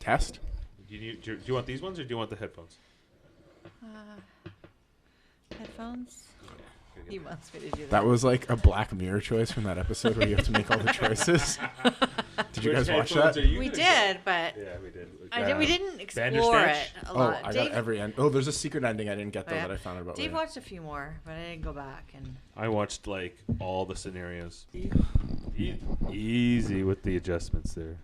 Test. Do you want these ones or do you want the headphones? Headphones? He wants me to do that. That was like a Black Mirror choice from that episode where you have to make all the choices. Did you guys watch that? We did, but Yeah, we did. we didn't explore Bandersnatch? it a Oh, lot. I got Dave, every end. Oh, there's a secret ending I didn't get though yeah. that I found out about. Dave later. watched a few more, but I didn't go back. And I watched like all the scenarios. Easy with the adjustments there.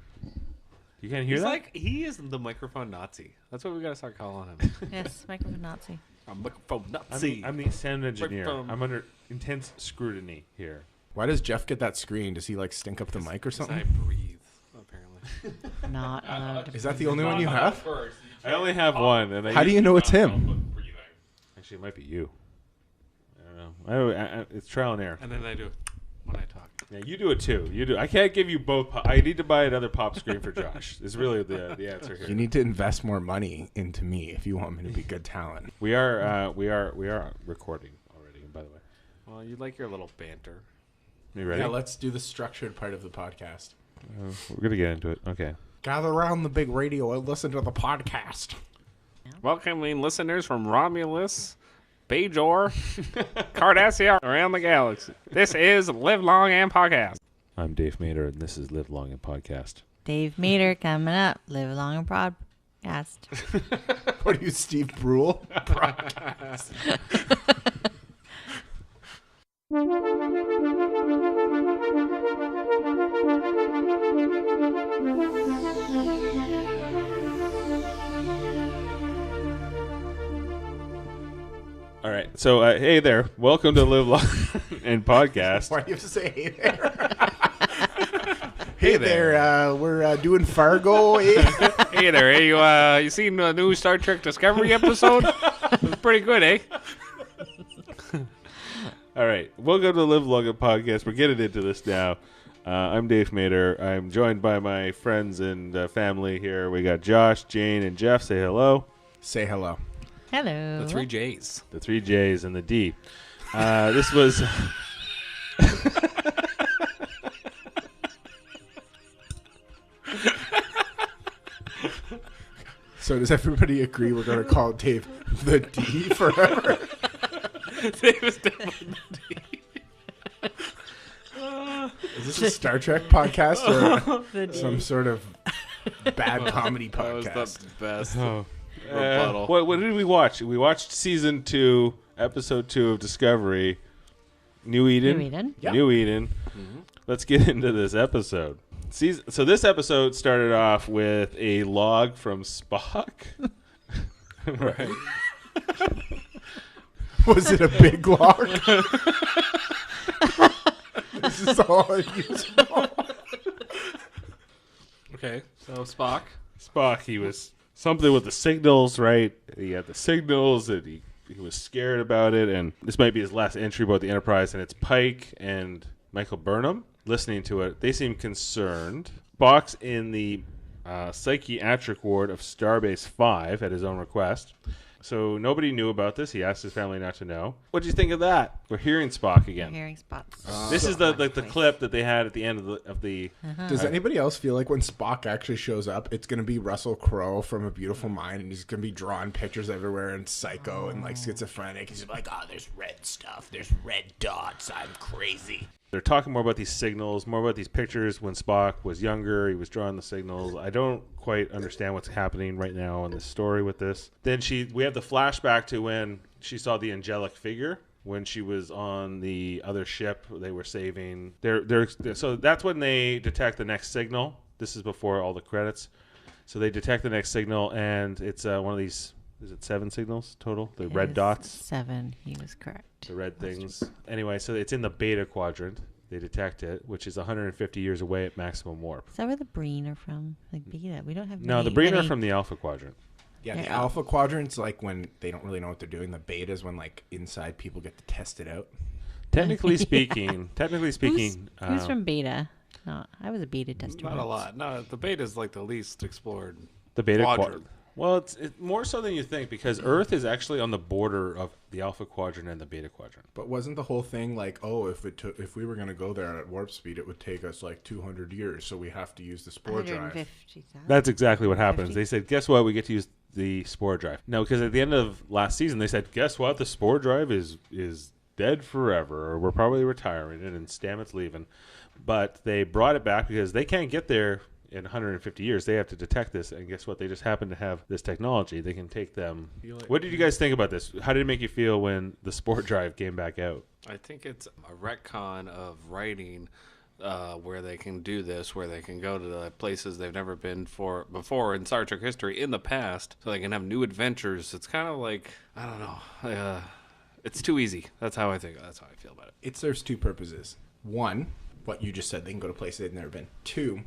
You can't hear He's that? like, he is the microphone Nazi. That's what we got to start calling him. yes, microphone Nazi. I'm microphone Nazi. I'm the sound engineer. Microphone. I'm under intense scrutiny here. Why does Jeff get that screen? Does he like stink up the mic or I something? breathe, apparently. Not allowed. Is that the only one you have? I only have one. And How do you know it's him? Actually, it might be you. I don't know. It's trial and error. And then I do it when I talk. Yeah, you do it too. You do. I can't give you both. I need to buy another pop screen for Josh. Is really the answer here. You need to invest more money into me if you want me to be good talent. We are recording already. By the way, Well, you like your little banter. you ready? Yeah, let's do the structured part of the podcast. We're gonna get into it. Okay. Gather around the big radio and listen to the podcast. Welcoming listeners from Romulus, Bajor, Cardassia, around the galaxy. This is Live Long and Podcast. I'm Dave Mader, and this is Live Long and Podcast. Dave Meter coming up. Live long and broadcast. What are you, Steve Brule? All right. So, hey there. Welcome to Live Long and Podcast. Why do you have to say hey there? Hey there, we're doing Fargo. Hey there, hey, you seen the new Star Trek Discovery episode? It was pretty good, eh? All right. Welcome to Live Long and Podcast. We're getting into this now. I'm Dave Mader. I'm joined by my friends and family here. We got Josh, Jane, and Jeff. Say hello. Say hello. Hello. The 3 J's. The 3 J's and the D. This was... So does everybody agree we're going to call Dave the D forever? Dave is definitely the D. Is this a Star Trek podcast or The D. some sort of bad comedy That was podcast? the best. Rebuttal. What did we watch? We watched season 2, episode 2 of Discovery, New Eden. New Eden. Yeah. New Eden. Mm-hmm. Let's get into this episode. So this episode started off with a log from Spock. Right. Was it a big log? This is all useful. Okay, so Spock. Spock, he was something with the signals, right? He had the signals that he was scared about it, and this might be his last entry about the Enterprise, and it's Pike and Michael Burnham listening to it. They seem concerned. Spock's in the psychiatric ward of Starbase 5 at his own request. So nobody knew about this. He asked his family not to know. What do you think of that? We're hearing Spock again. Hearing spots. This is the clip that they had at the end of the Does anybody else feel like when Spock actually shows up, it's going to be Russell Crowe from A Beautiful Mind, and he's going to be drawing pictures everywhere and psycho and like schizophrenic? He's like, oh, there's red stuff. There's red dots. I'm crazy. They're talking more about these signals, more about these pictures. When Spock was younger, he was drawing the signals. I don't quite understand what's happening right now in this story with this. Then we have the flashback to when she saw the angelic figure when she was on the other ship they were saving. So that's when they detect the next signal. This is before all the credits. So they detect the next signal, and it's one of these. Is it 7 signals total? The red dots. 7. He was correct. The red things. Anyway, so it's in the beta quadrant. They detect it, which is 150 years away at maximum warp. Is that where the Breen are from? Like beta. We don't have. No, the Breen are from the alpha quadrant. Yeah, the Yeah. alpha quadrant's like when they don't really know what they're doing. The beta is when like inside people get to test it out. Technically speaking, Who's from beta? No, I was a beta tester. Not a once. lot. No, the beta is like the least explored the beta quadrant. Well, it's more so than you think because Earth is actually on the border of the Alpha Quadrant and the Beta Quadrant. But wasn't the whole thing like, oh, if we were going to go there at warp speed, it would take us like 200 years, so we have to use the spore drive. 150,000. That's exactly what happens. 50? They said, guess what? We get to use the spore drive. No, because at the end of last season, they said, guess what? The spore drive is dead forever, or we're probably retiring it, and Stamets leaving. But they brought it back because they can't get there in 150 years. They have to detect this, and guess what? They just happen to have this technology. They can take them. What did you guys think about this? How did it make you feel when the spore drive came back out? I think it's a retcon of writing where they can do this, where they can go to the places they've never been before in Star Trek history in the past, so they can have new adventures. It's kind of like, I don't know, it's too easy. That's how I think. That's how I feel about it. It serves two purposes. One, what you just said, they can go to places they've never been. Two,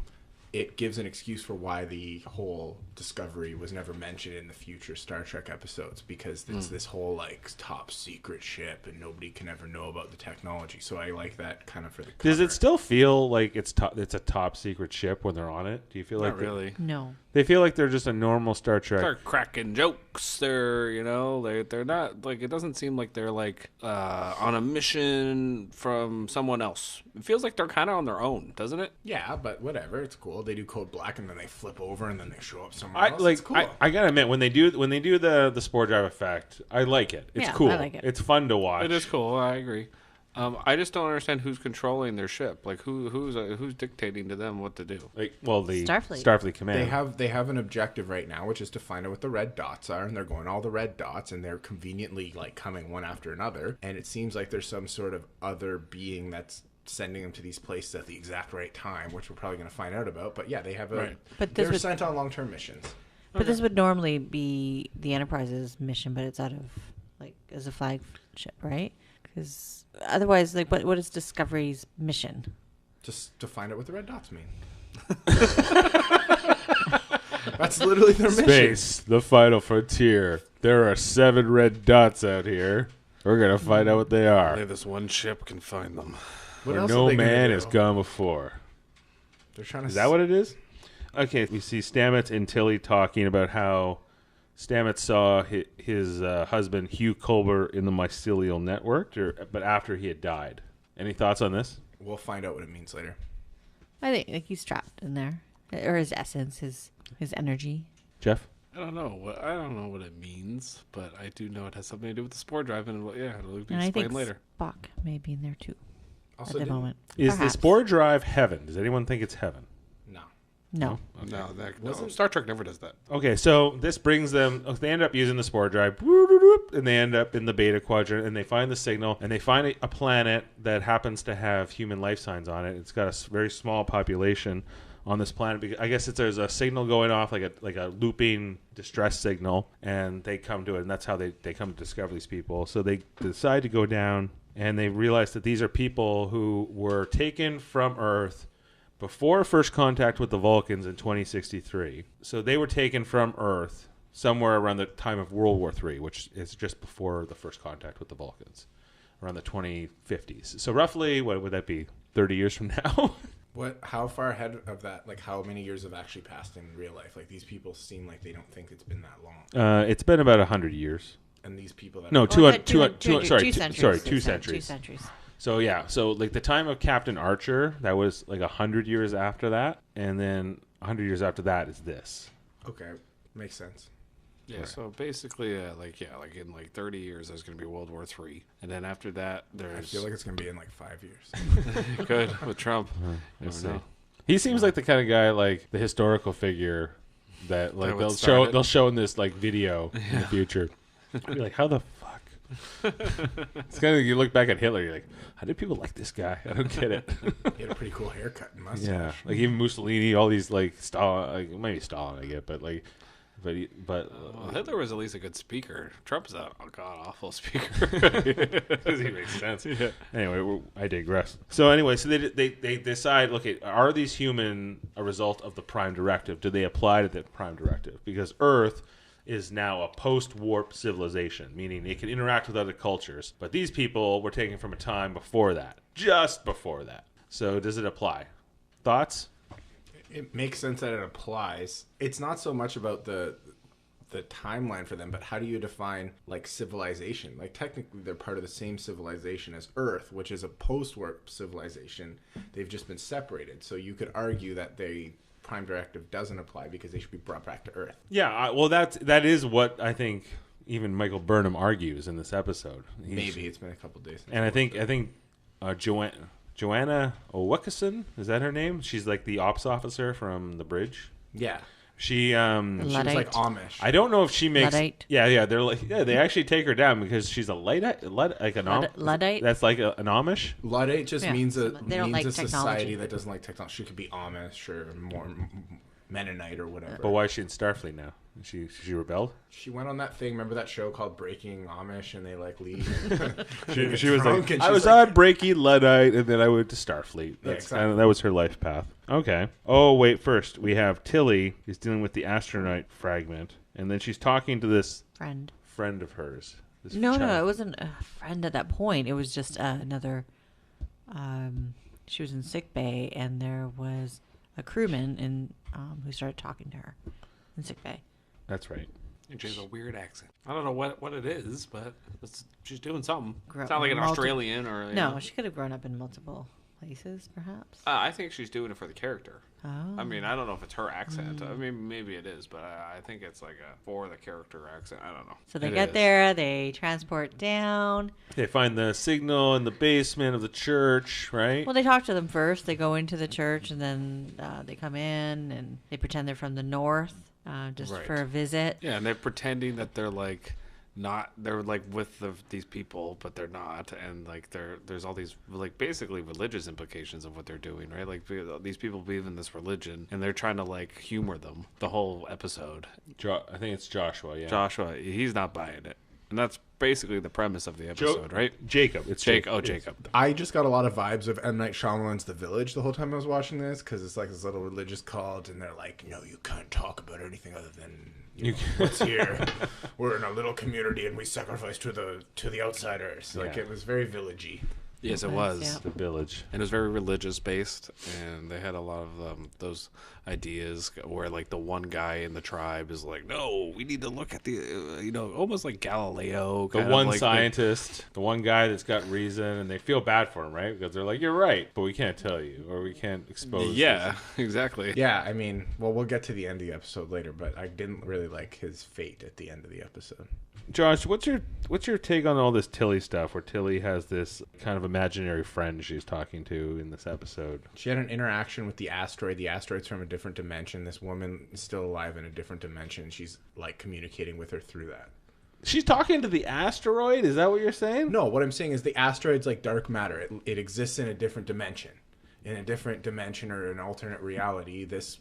it gives an excuse for why the whole Discovery was never mentioned in the future Star Trek episodes, because it's this whole like top secret ship and nobody can ever know about the technology. So I like that kind of for the cover. Does it still feel like it's a top secret ship when they're on it? Do you feel like Not really. No. They feel like they're just a normal Star Trek? They're cracking jokes. They're they're not like, it doesn't seem like they're like on a mission from someone else. It feels like they're kind of on their own, doesn't it? Yeah, but whatever. It's cool. They do Code Black and then they flip over and then they show up somewhere else. It's cool. I gotta admit, when they do the spore drive effect, I like it. It's Yeah, cool. I like it. It's fun to watch. It is cool. I agree. I just don't understand who's controlling their ship. Like who's dictating to them what to do. Like, well, the Starfleet. Command. They have an objective right now, which is to find out what the red dots are, and they're going all the red dots, and they're conveniently like coming one after another. And it seems like there's some sort of other being that's sending them to these places at the exact right time, which we're probably going to find out about. But yeah, they have Right. But they're sent on long-term missions. But this would normally be the Enterprise's mission, but it's out of like as a flagship, right? Because otherwise, like, what is Discovery's mission? Just to find out what the red dots mean. That's literally their mission. Space, the final frontier. There are 7 red dots out here. We're gonna find out what they are. Only this one ship can find them. What Where else no are they gonna man do? has gone before. They're trying to. Is that what it is? Okay, we see Stamets and Tilly talking about how Stamets saw his husband Hugh Culber in the mycelial network, but after he had died. Any thoughts on this? We'll find out what it means later. I think like he's trapped in there, or his essence, his energy. Jeff? I don't know what it means, but I do know it has something to do with the spore drive, and it'll be And I think explained later. Spock may be in there too Also, at the didn't- moment. Is the Perhaps. spore drive heaven? Does anyone think it's heaven? No. No. No, Star Trek never does that. Okay, so this brings them. They end up using the spore drive, and they end up in the Beta Quadrant, and they find the signal, and they find a planet that happens to have human life signs on it. It's got a very small population on this planet. Because I guess there's a signal going off, like a looping distress signal, and they come to it, and that's how they come to discover these people. So they decide to go down, and they realize that these are people who were taken from Earth before first contact with the Vulcans in 2063. So they were taken from Earth somewhere around the time of World War III, which is just before the first contact with the Vulcans, around the 2050s. So roughly, what would that be, 30 years from now? How far ahead of that? Like, how many years have actually passed in real life? Like, these people seem like they don't think it's been that long. It's been about 100 years. And these people that No, Oh, 200, two centuries. two centuries. 2 centuries. So yeah, so like the time of Captain Archer, that was like 100 years after that, and then 100 years after that is this. Okay, makes sense. Yeah, so basically, like in like 30 years, there's going to be World War III, and then after that, I there's feel like it's gonna be in like 5 years. good with Trump. You We'll never see. know. He seems like the kind of guy, like the historical figure that like That would they'll start it. they'll show in this like video in the future. Be like, how the fuck? It's kind of, you look back at Hitler, you're like, how did people like this guy? I don't get it. He had a pretty cool haircut and mustache. Yeah, like even Mussolini, all these like Stalin, like maybe Stalin, I get, but like, but Well, Hitler was at least a good speaker. Trump's a god awful speaker. doesn't even make sense. Anyway, I digress. So anyway, so they decide, look, are these human a result of the Prime Directive? Do they apply to the Prime Directive? Because Earth is now a post-warp civilization, meaning it can interact with other cultures. But these people were taken from a time before that, just before that. So does it apply? Thoughts? It makes sense that it applies. It's not so much about the the timeline for them, but how do you define like civilization? Like technically they're part of the same civilization as Earth, which is a post-warp civilization. They've just been separated. So you could argue that Prime Directive doesn't apply because they should be brought back to Earth. Yeah, well, that is what I think even Michael Burnham argues in this episode. Maybe it's been a couple days. And I think Joanna Owekison, is that her name? She's like the ops officer from the bridge. Yeah. She She was like Amish. I don't know if she makes. Luddite. Yeah. They're like, they actually take her down because she's a Luddite. Luddite. That's like an Amish. Luddite just means They don't like a technology. society that doesn't like technology. She could be Amish or more Mennonite or whatever. But why is she in Starfleet now? She rebelled. She went on that thing. Remember that show called Breaking Amish, and they like leave. She was like, and I she's was like, on Breaking Luddite, and then I went to Starfleet. That's exactly. that was her life path. Okay. Oh wait, first we have Tilly is dealing with the astronaut fragment, and then she's talking to this Friend. friend of hers. This No, child. it wasn't a friend at that point. It was just another. She was in sick bay, and there was a crewman who started talking to her in sick bay. That's right. And she has a weird accent. I don't know what it is, but she's doing something. Grew It's up not like in an multiple- Australian or... you No, know. she could have grown up in multiple places, perhaps. I think she's doing it for the character. Oh. I mean, I don't know if it's her accent. I mean, maybe it is, but I think it's like a for the character accent. I don't know. So they It get is. there, they transport down. They find the signal in the basement of the church, right? Well, they talk to them first. They go into the church, and then they come in, and they pretend they're from the north, just Right. for a visit. Yeah, and they're pretending that they're like not. They're like with these people, but they're not. And like there's all these like basically religious implications of what they're doing, right? Like these people believe in this religion, and they're trying to like humor them the whole episode. I think it's Joshua. Yeah. Joshua, he's not buying it, and that's basically the premise of the episode, right? Jacob. It's Jacob. Oh, Yes. Jacob. I just got a lot of vibes of M. Night Shyamalan's The Village the whole time I was watching this, because it's like this little religious cult, and they're like, no, you can't talk about anything other than you know, what's here. We're in a little community, and we sacrifice to the outsiders. Like, Yeah. it was very villagey. Yes, it Nice, was. yeah. The village. And it was very religious based, and they had a lot of those ideas where like the one guy in the tribe is like, no, we need to look at the almost like Galileo, The kind of one like scientist, the one guy that's got reason, and they feel bad for him, right? Because they're like, "You're right, but we can't tell you, or we can't expose." yeah, exactly. Yeah, I mean, well, we'll get to the end of the episode later, but I didn't really like his fate at the end of the episode. Josh, what's your take on all this Tilly stuff? Where Tilly has this kind of imaginary friend she's talking to in this episode. She had an interaction with the asteroid. The asteroid's from a different dimension. This woman is still alive in a different dimension. She's like communicating with her through that. She's talking to the asteroid. Is that what you're saying? No, what I'm saying is the asteroid's like dark matter. It exists in a different dimension. In a different dimension or an alternate reality, this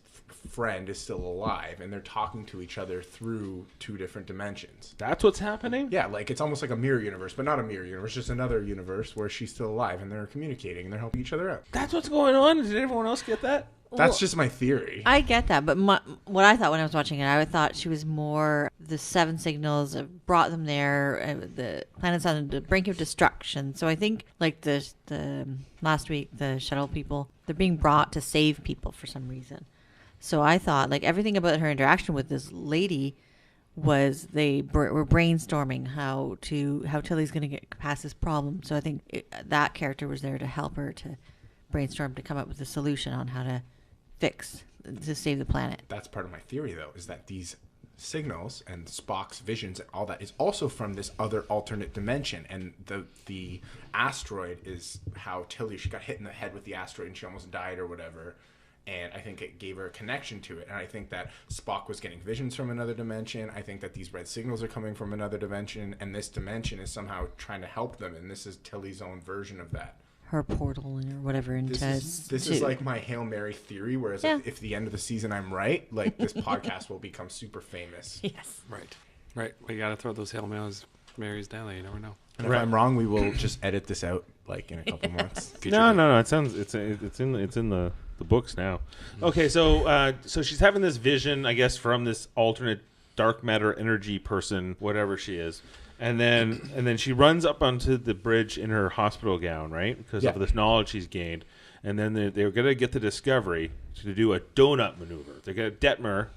friend is still alive, and they're talking to each other through two different dimensions. That's what's happening. Yeah, like it's almost like a mirror universe, but not a mirror universe, just another universe where she's still alive, and they're communicating, and they're helping each other out. That's what's going on. Did everyone else get that? That's just my theory. I get that, but what I thought when I was watching it, I thought she was more the seven signals brought them there. The planet's on the brink of destruction. So I think like the last week, the shuttle people, they're being brought to save people for some reason. So I thought like everything about her interaction with this lady was they were brainstorming how Tilly's going to get past this problem. So I think that character was there to help her to brainstorm to come up with a solution on how to save the planet. That's part of my theory, though, is that these signals and Spock's visions and all that is also from this other alternate dimension, and the asteroid is how she got hit in the head with the asteroid and she almost died or whatever, and I think it gave her a connection to it. And I think that Spock was getting visions from another dimension. I think that these red signals are coming from another dimension, and this dimension is somehow trying to help them, and this is Tilly's own version of that. Her portal or whatever into This is like my Hail Mary theory, whereas Yeah. if the end of the season I'm right, like this podcast will become super famous. yes. Right. We got to throw those Hail Marys down there. You never know. And if I'm wrong, we will just edit this out like in a couple months. No. It sounds it's in the books now. Okay, so she's having this vision, I guess, from this alternate dark matter energy person, whatever she is. And then she runs up onto the bridge in her hospital gown, right? Because Yeah. of this knowledge she's gained. and then they're going to get the Discovery to do a donut maneuver. They're going to Detmer,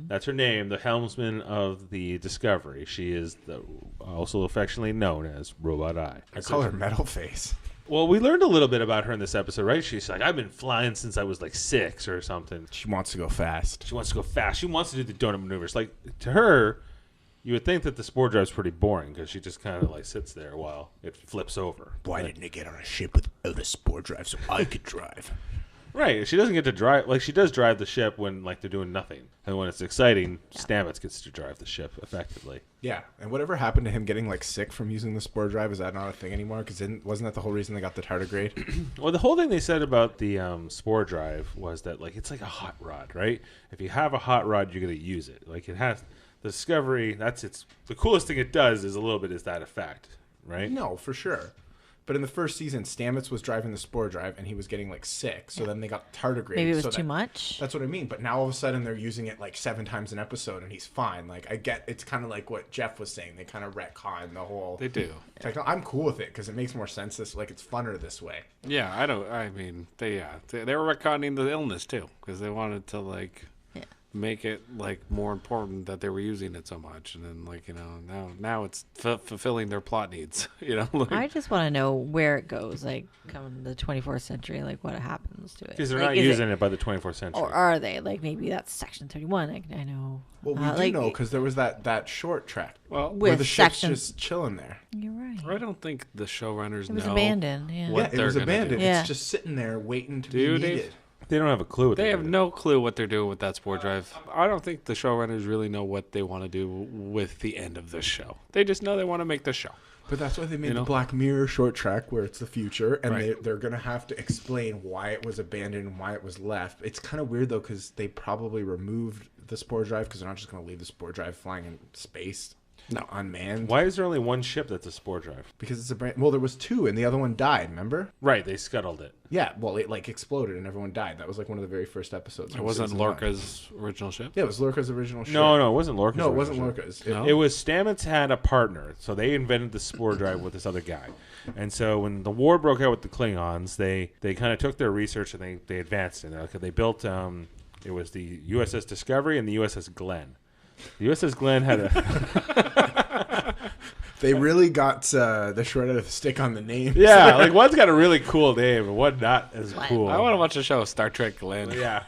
that's her name, the helmsman of the Discovery. She is also affectionately known as Robot Eye. I call her Metal Face. Well, we learned a little bit about her in this episode, right? She's like, I've been flying since I was like 6 or something. She wants to go fast. She wants to go fast. She wants to do the donut maneuvers. Like, to her, you would think that the spore drive's pretty boring because she just kind of like sits there while it flips over. Why didn't it get on a ship without a spore drive so I could drive? Right. She doesn't get to drive. Like, she does drive the ship when like they're doing nothing. And when it's exciting, Stamets gets to drive the ship effectively. Yeah, and whatever happened to him getting like sick from using the spore drive, is that not a thing anymore? Because wasn't that the whole reason they got the tardigrade? Well, the whole thing they said about the spore drive was that like it's like a hot rod, right? If you have a hot rod, you're going to use it. Like, it has the Discovery. The coolest thing it does is a little bit is that effect, right? No, for sure. But in the first season, Stamets was driving the spore drive, and he was getting like sick. So then they got tardigrade. Maybe it was so too much. That's what I mean. But now all of a sudden they're using it like 7 times an episode, and he's fine. Like, I get it's kind of like what Jeff was saying. They kind of retcon the whole. They do. I'm cool with it because it makes more sense. It's funner this way. Yeah, I mean, they were retconning the illness too because they wanted to like make it like more important that they were using it so much, and then like now it's fulfilling their plot needs. Like, I just want to know where it goes, like come the 24th century, like what happens to it. Because they're like, not using it by the 24th century. Or are they? Like maybe that's Section 31. I know. Well, we do know because there was that short track where with the ship's Section. just chilling there. You're right. I don't think the showrunners It was know. abandoned. Yeah. What It they're was gonna abandoned. do. Yeah. It's just sitting there waiting to be Dude, needed. They don't have a clue what They they're have doing. no clue what they're doing with that spore drive. I don't think the showrunners really know what they want to do with the end of this show. They just know they want to make the show. But that's why they made the Black Mirror short track where it's the future, and they're going to have to explain why it was abandoned and why it was left. It's kind of weird, though, because they probably removed the spore drive because they're not just going to leave the spore drive flying in space. No, unmanned. Why is there only one ship that's a spore drive? Because it's a brand. Well, there was 2, and the other one died. Remember? Right, they scuttled it. Yeah. Well, it like exploded, and everyone died. That was like one of the very first episodes. It wasn't Lorca's original ship? Yeah, it was Lorca's original ship. No, it wasn't Lorca's. No, it wasn't original ship. Lorca's. No? It was Stamets had a partner, so they invented the spore drive with this other guy. And so when the war broke out with the Klingons, they kind of took their research and they advanced in it. They built it was the USS Discovery and the USS Glenn. The USS Glenn had a They really got the short end of the stick on the name. yeah, like one's got a really cool name and one not as cool. I want to watch a show, Star Trek Glenn. Yeah.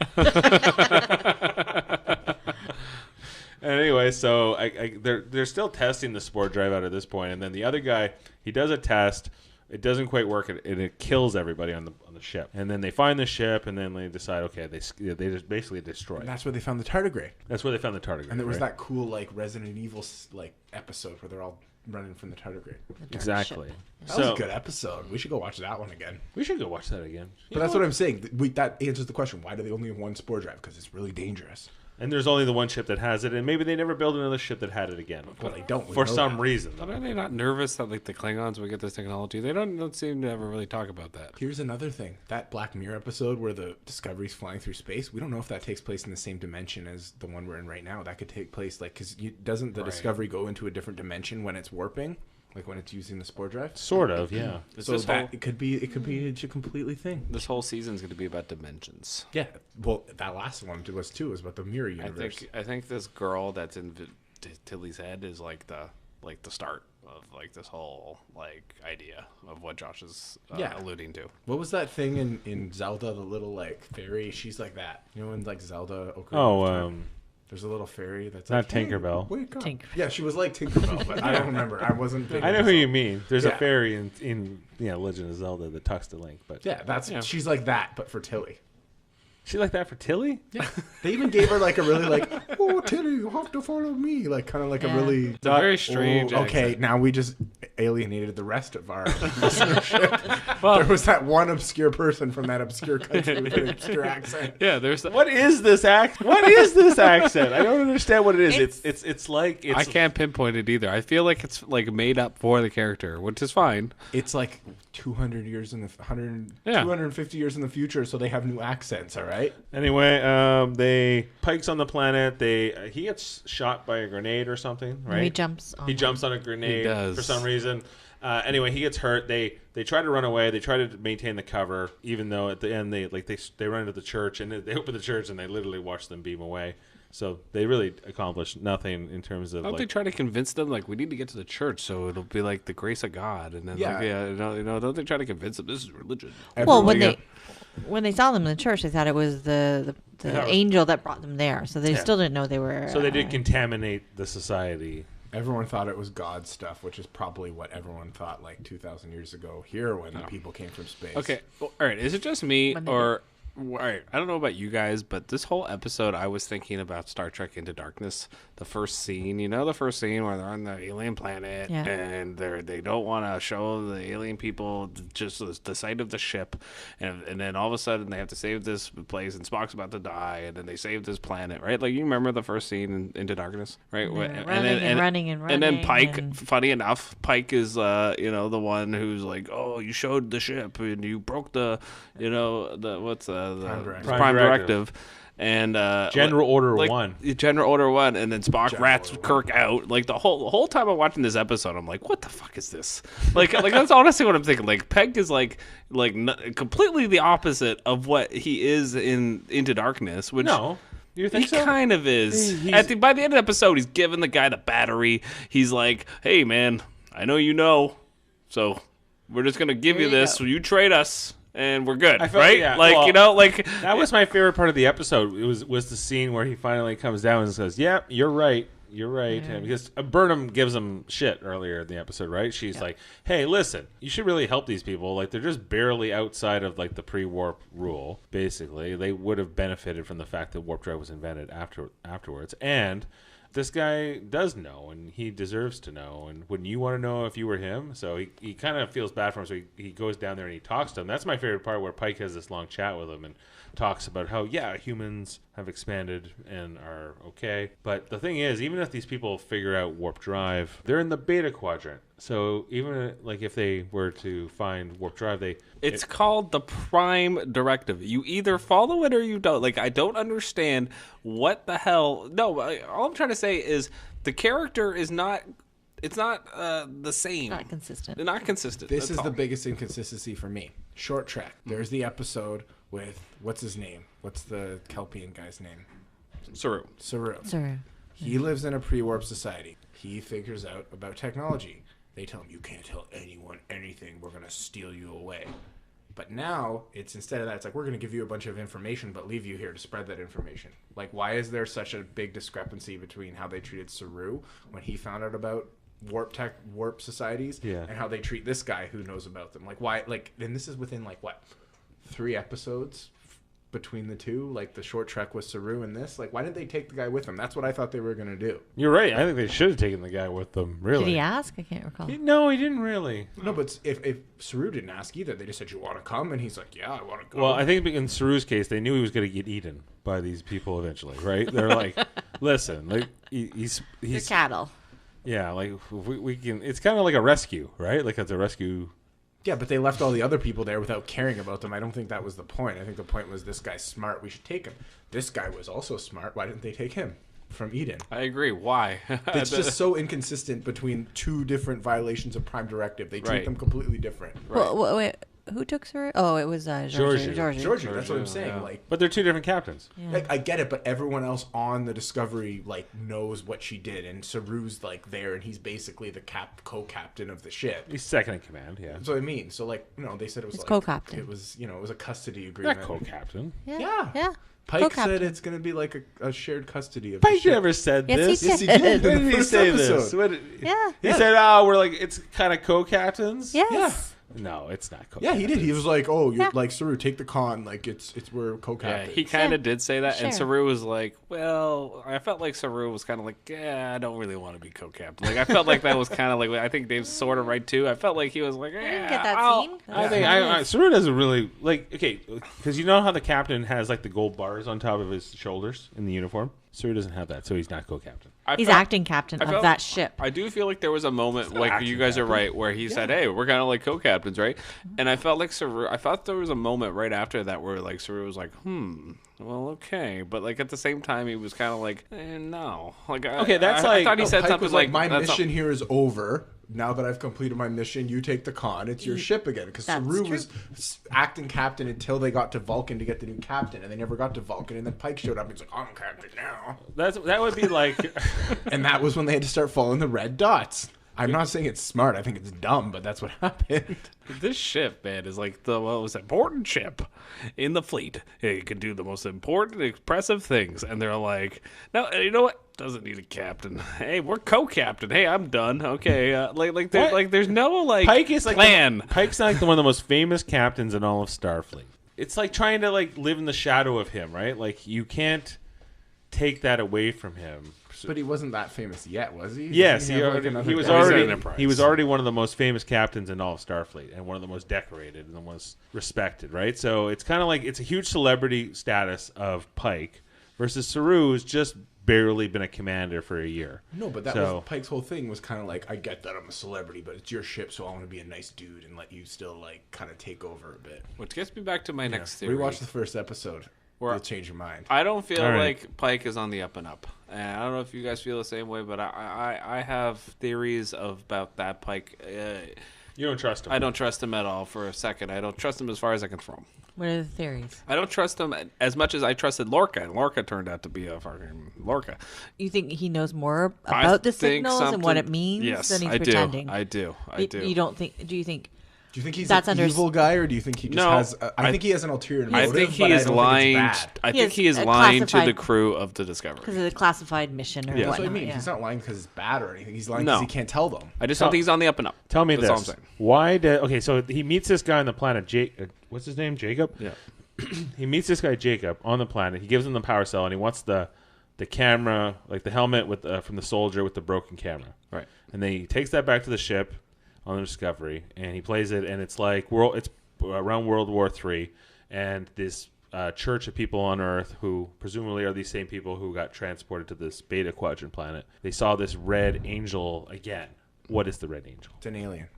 Anyway, so they're still testing the spore drive out at this point, and then the other guy, he does a test. It doesn't quite work, and it kills everybody on the ship. And then they find the ship, and then they decide, okay, they just basically destroy And it. that's where they found the tardigrade. That's where they found the tardigrade. And there was right? that cool like Resident Evil like episode where they're all running from the tardigrade. Exactly. That was a good episode. We should go watch that one again. We should go watch that again. But that's what I'm saying. That answers the question. Why do they only have one spore drive? Because it's really dangerous. And there's only the one ship that has it, and maybe they never build another ship that had it again. Well, they don't. We For know some that. reason. But are they not nervous that like the Klingons would get this technology? They don't seem to ever really talk about that. Here's another thing. That Black Mirror episode where the Discovery's flying through space, we don't know if that takes place in the same dimension as the one we're in right now. That could take place, like, because doesn't the Discovery go into a different dimension when it's warping? Like when it's using the spore drive? Sort of, yeah. So it could be a completely thing. This whole season's going to be about dimensions. Yeah. Well, that last one was too. It was about the mirror universe. I think this girl that's in Tilly's head is like the start of like this whole like idea of what Josh is alluding to. What was that thing in Zelda? The little like fairy. She's like that. You know, in like Zelda. There's a little fairy that's not like, hey, Tinkerbell. Wake up. Tinkerbell. Yeah, she was like Tinkerbell, but I don't remember. I wasn't. I know who you mean. There's a Yeah. fairy in Legend of Zelda that talks to Link, but Yeah, she's like that, but for Tilly. she like that for Tilly? Yeah, they even gave her like a really like, oh Tilly, you have to follow me, like kind of like a really. It's a very strange. Okay, accent. now we just alienated the rest of our listenership. There was that one obscure person from that obscure country with an obscure accent. Yeah, there's. What is this accent? What is this accent? I don't understand what it is. It's like I can't pinpoint it either. I feel like it's like made up for the character, which is fine. It's like 200 years in the 250 years in the future, so they have new accents. All right. Anyway, they Pike's on the planet. he gets shot by a grenade or something, right? He jumps on He jumps on a grenade does. for some reason. Anyway, he gets hurt. They try to run away. They try to maintain the cover, even though at the end they run into the church and they open the church and they literally watch them beam away. So they really accomplished nothing in terms of. Don't they try to convince them like we need to get to the church so it'll be like the grace of God, and then don't they try to convince them this is religion? Well, when they saw them in the church, they thought it was the angel that brought them there. So they still didn't know they were. So they did contaminate the society. Everyone thought it was God stuff, which is probably what everyone thought like 2,000 years ago here when the people came from space. Okay, well, all right. Is it just me or? All right, I don't know about you guys, but this whole episode, I was thinking about Star Trek Into Darkness. The first scene, the first scene where they're on the alien planet and they don't want to show the alien people just the sight of the ship, and then all of a sudden they have to save this place, and Spock's about to die, and then they save this planet, right? Like you remember the first scene in Into Darkness, right? Running, and then Pike. Funny enough, Pike is the one who's like, oh, you showed the ship and you broke the Prime Directive. And General Order 1. General Order 1, and then Spock rats Kirk out. Like the whole time I'm watching this episode, I'm like, what the fuck is this? Like that's honestly what I'm thinking. Like Peg is like completely the opposite of what he is in Into Darkness. Which No. You think he so? kind of is. By the end of the episode, he's giving the guy the battery. He's like, hey man, I know you know, so we're just gonna give you this. So you trade us. And we're good, right? Yeah. That was my favorite part of the episode. It was the scene where he finally comes down and says, "Yeah, you're right. You're right." Yeah. And because Burnham gives him shit earlier in the episode, right? She's like, "Hey, listen, you should really help these people. Like, they're just barely outside of like the pre-warp rule. Basically, they would have benefited from the fact that warp drive was invented afterwards, and." This guy does know, and he deserves to know. And wouldn't you want to know if you were him? So he kind of feels bad for him, so he goes down there and he talks to him. That's my favorite part, where Pike has this long chat with him and talks about how, humans have expanded and are okay. But the thing is, even if these people figure out warp drive, they're in the beta quadrant. So even like if they were to find warp drive, it's called the Prime Directive. You either follow it or you don't. Like, I don't understand what the hell. No, all I'm trying to say is the character is not. It's not the same. Not consistent. They're not consistent. This is the biggest inconsistency for me. Short Trek. There's the episode with what's his name? What's the Kelpian guy's name? Saru. Sorry. He lives in a pre-warp society. He figures out about technology. They tell him, you can't tell anyone anything. We're going to steal you away. But now, it's instead of that, it's like, we're going to give you a bunch of information, but leave you here to spread that information. Like, why is there such a big discrepancy between how they treated Saru when he found out about warp societies and how they treat this guy who knows about them? Like, why? Like, and this is within, 3 episodes between the two? Like, the short trek with Saru and this? Like, why didn't they take the guy with them? That's what I thought they were going to do. You're right. I think they should have taken the guy with them, really. Did he ask? I can't recall. No, he didn't really. No, but if Saru didn't ask either, they just said, you want to come? And he's like, yeah, I want to go. Well, I think in Saru's case, they knew he was going to get eaten by these people eventually, right? They're like, listen, like he's They're cattle. Yeah, like we can. It's kind of like a rescue, right? Like it's a rescue. Yeah, but they left all the other people there without caring about them. I don't think that was the point. I think the point was this guy's smart. We should take him. This guy was also smart. Why didn't they take him from Eden? I agree. Why? It's just so inconsistent between two different violations of Prime Directive. They treat them completely different. Right. Well, wait, who took Saru? Oh, it was Georgie. Georgie, that's what I'm saying. Yeah. Like, But they're two different captains. Yeah. like, I get it, but everyone else on the Discovery knows what she did, and Saru's there, and he's basically the co-captain of the ship. He's second in command. Yeah, That's what I mean. So they said it was It's co-captain. It was it was a custody agreement. not co-captain. Yeah. Yeah. Pike Co-captain. said it's going to be like a shared custody of Pike the ship. never said Yes, he this. did. Yes, he did. When In did the he first say episode. this? Yeah. He said, "Oh, we're it's kind of co-captains." Yes. No, it's not co-captain. Yeah, he did. He was like, "Oh, you're Yeah. Saru, take the con. It's we're Yeah, co-captains." he kind of Sure. did say that, and Sure. Saru was like, "Well, I felt like Saru was kind of like, yeah, I don't really want to be co-captain." Like, I felt like that was kind of like, I think Dave's sort of right too. I felt like he was like, I didn't "Yeah, get that I'll-" scene. I think Saru doesn't really okay, because you know how the captain has the gold bars on top of his shoulders in the uniform. Saru doesn't have that, so he's not co-captain. He's acting captain I of felt- that ship. I do feel like there was a moment, like acting you guys are captain. right, where he said, "Hey, we're kind of like co-captains, right?" And I felt like Saru. I thought there was a moment right after that where like Saru was like, well, okay," but like at the same time, he was kind of like, no, like Okay, that's I like- thought he No, said Pike something was like, like, my "That's mission here is over. Now that I've completed my mission, you take the con. It's your ship again. Because That's Saru true. was acting captain until they got to Vulcan to get the new captain, and they never got to Vulcan. And then Pike showed up and he's like, I'm captain now. That would be like, And that was when they had to start following the red dots. I'm not saying it's smart. I think it's dumb, but that's what happened. This ship, man, is like the most important ship in the fleet. It can do the most important, impressive things. And they're like, no, you know what? Doesn't need a captain. Hey, we're co-captain. Hey, I'm done. Okay, there's no like Pike is like plan. Pike's like one of the most famous captains in all of Starfleet. It's like trying to like live in the shadow of him, right? Like you can't take that away from him. But he wasn't that famous yet, was he? Yes, Didn't have, like, another he was guy? already Enterprise. he was already one of the most famous captains in all of Starfleet and one of the most decorated and the most respected, right? So it's kind of like it's a huge celebrity status of Pike versus Saru, who's just barely been a commander for a year. No, but that was Pike's whole thing was kind of like, I get that I'm a celebrity, but it's your ship, so I want to be a nice dude and let you still like kind of take over a bit. Which gets me back to my next theory. Rewatch the first episode. You'll change your mind. I don't feel All right. like Pike is on the up and up. And I don't know if you guys feel the same way, but I have theories about that Pike. You don't trust him. I don't trust him at all for a second. I don't trust him as far as I can throw him. What are the theories? I don't trust him as much as I trusted Lorca, and Lorca turned out to be a fucking Lorca. You think he knows more I about the think signals and what something- it means yes, than he's I pretending? do. I do. You don't think? Do you think? Do you think he's That's an under- evil guy, or do you think he just No, has? I think he has an ulterior motive. I think he but is I don't lying. Think it's bad. I He think is he is a lying to the classified- crew of the Discovery. Because of the classified mission or Yeah. That's what I whatnot? mean. Yeah. He's not lying because it's bad or anything. He's lying No. because he can't tell them. I just don't think he's on the up and up. Tell me That's all I'm this: saying. why did so he meets this guy on the planet? What's his name? Jacob. Yeah. He meets this guy Jacob on the planet. He gives him the power cell, and he wants the camera, like the helmet with from the soldier with the broken camera. Right. And then he takes that back to the ship on the Discovery, and he plays it, and it's like it's around World War III, and this church of people on Earth who presumably are these same people who got transported to this Beta Quadrant planet. They saw this red angel again. What is the red angel? It's an alien.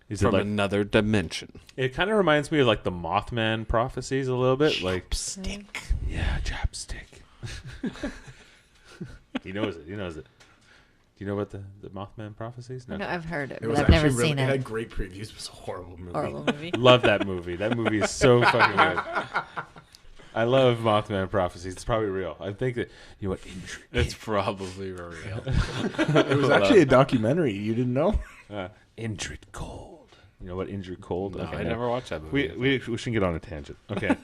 Is From it like another dimension. it kind of reminds me of like the Mothman prophecies a little bit, like Stick. yeah, chapstick. He knows it. He knows it. Do you know about the Mothman prophecies? No, I've heard it, It but was I've never actually seen It it. had great previews. It was a horrible movie. Horrible movie. Love that movie. That movie is so fucking good. I love Mothman prophecies. It's probably real. I think that you know what intrigue. It's probably real. It was actually a documentary. You didn't know? Injured Cold. You know what injured cold? No, Okay, I no. never watched that movie. We should get on a tangent. Okay.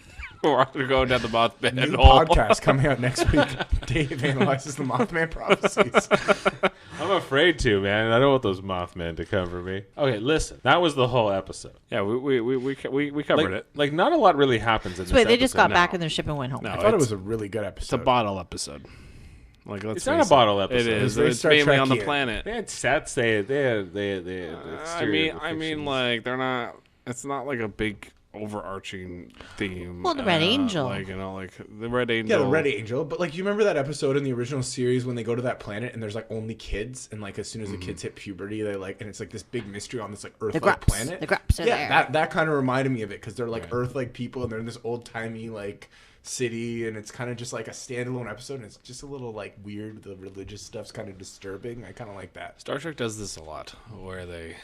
We're going down the Mothman New hole. podcast coming out next week. Dave analyzes the Mothman prophecies. I'm afraid to, man. I don't want those Mothmen to cover me. Okay, listen. That was the whole episode. Yeah, we covered it. Like not a lot really happens in this So wait, they just got episode. back in their ship and went home. No. I thought it it's- was a really good It's a episode. bottle episode. Like let's It's not face a bottle episode. It It was is. very It's Star mainly on the Trek-y. planet. They had sets. They had I mean, like they're not. It's not like a big overarching theme. Well, the Red Angel. like like the Red Angel. Yeah, the Red Angel. But like, you remember that episode in the original series when they go to that planet and there's like only kids, and like as soon as the kids hit puberty, they like, and it's like this big mystery on this like Earth-like Grups. planet. The Grups are yeah, there. that kind of reminded me of it because they're like Earth-like people and they're in this old-timey like city, and it's kind of just like a standalone episode, and it's just a little like weird. The religious stuff's kind of disturbing. I kind of like that. Star Trek does this a lot, where they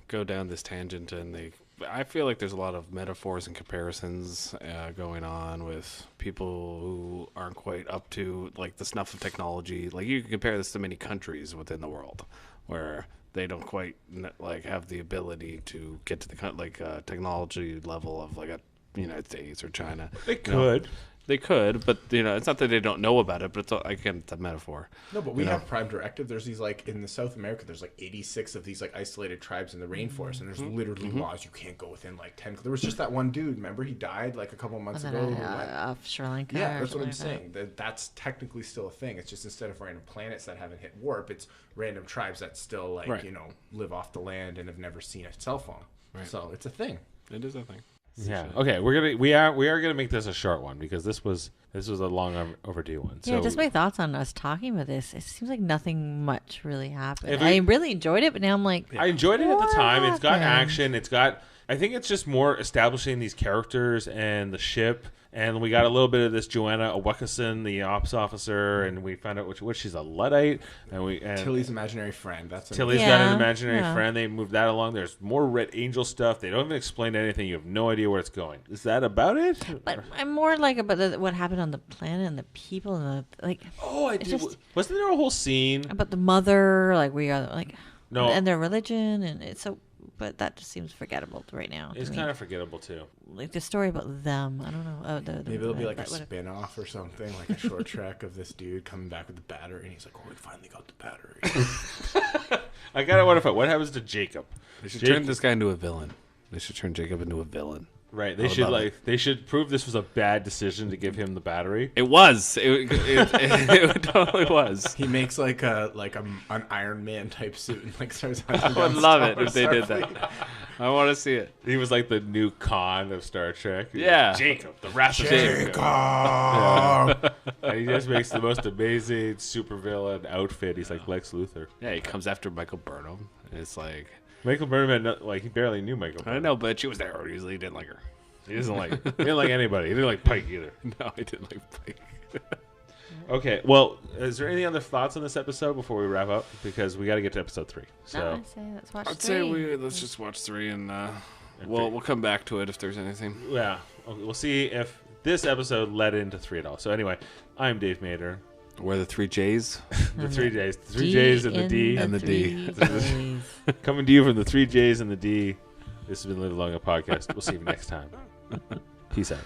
go down this tangent and I feel like there's a lot of metaphors and comparisons going on with people who aren't quite up to like the snuff of technology. Like you can compare this to many countries within the world where they don't quite like have the ability to get to the technology level of like a United States or China. They could. They could, but it's not that they don't know about it. But it's a metaphor. No, but we have Prime Directive. There's these like in the South America. There's like 86 of these like isolated tribes in the rainforest, and there's literally laws you can't go within like 10. There was just that one dude. Remember, he died like a couple months Was it ago. who went- off Sri Lanka? Yeah, or that's what I'm something like saying. That's technically still a thing. It's just instead of random planets that haven't hit warp, it's random tribes that still like Right. live off the land and have never seen a cell phone. Right. So it's a thing. It is a thing. Yeah. Okay. We are gonna make this a short one because this was a long overdue one. Yeah, So just my thoughts on us talking about this. It seems like nothing much really happened. If I we- really enjoyed it, but now I'm like, I enjoyed it at the What time. It's got happened? action. It's got. I think it's just more establishing these characters and the ship. And we got a little bit of this Joanna Awekason, the ops officer, and we found out which she's a Luddite. And Tilly's imaginary friend. That's Tilly's Yeah, got an imaginary yeah. friend. They moved that along. There's more Red Angel stuff. They don't even explain anything. You have no idea where it's going. Is that about it? but I'm more like about what happened on the planet and the people and the like Oh, I It's did. just- Wasn't there a whole scene? about the mother, like we are like No. and their religion, and it's so. But that just seems forgettable right now. It's kind of forgettable too. like the story about them. I don't know. Oh, Maybe it'll be like a that would've- spin-off or something, like a short trek of this dude coming back with the battery, and he's like, "Oh, we finally got the battery." I gotta wonder what happens to Jacob. They should Jake- turn this guy into a villain. They should turn Jacob into a villain. Right. I would love it. They should prove this was a bad decision to give him the battery. It was. It totally was. He makes like an Iron Man type suit and like starts. I would love it if they did that. I want to see it. He was like the new Khan of Star Trek. He was Yeah. Jacob, the wrath of Jacob. Jacob. And he just makes the most amazing supervillain outfit. He's like Lex Luthor. Yeah, he comes after Michael Burnham. And it's like, Michael Burnham, he barely knew Michael I Burnham. know, but she was there. Usually he didn't like her. He didn't like anybody. He didn't like Pike either. No, he didn't like Pike. Okay, well, is there any other thoughts on this episode before we wrap up? Because we got to get to episode 3. So No, I say let's watch I'd three. say let's just watch 3 and we'll come back to it if there's anything. yeah, okay, we'll see if this episode led into 3 at all. So anyway, I'm Dave Mader. Where the 3 J's? The 3 J's, the 3 J's and the D, And the D. three J's. coming to you from the 3 J's and the D. This has been Live Along a Podcast. We'll see you next time. Peace out.